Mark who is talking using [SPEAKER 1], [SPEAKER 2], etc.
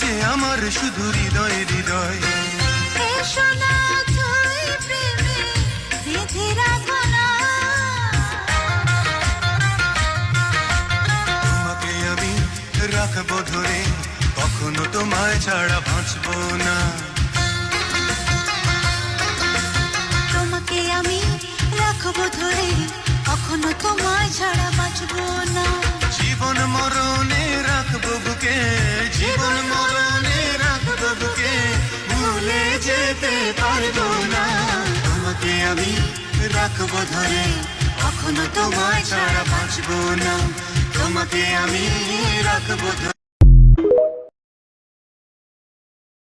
[SPEAKER 1] যে আমার শুধু হৃদয় হৃদয়।
[SPEAKER 2] এসো না তুই প্রেমে বেঁধে রাখো না,
[SPEAKER 1] তোমাকে আমি রাখবো ধরে, কখনো তোমায় ছাড়া বাঁচবো না।
[SPEAKER 2] তোমাকে আমি রাখবো ধরে, কখনো তোমায় ছাড়া বাঁচবো না।
[SPEAKER 1] জীবন মরণে রাখবো বুকে, জীবন মরণে রাখবো বুকে, ভুলে যেতে পারবো না। তোমাকে আমি রাখবো ধরে, কখনো তোমায় ছাড়া বাঁচবো না। তোমাকে আমি রাখবো ধরে।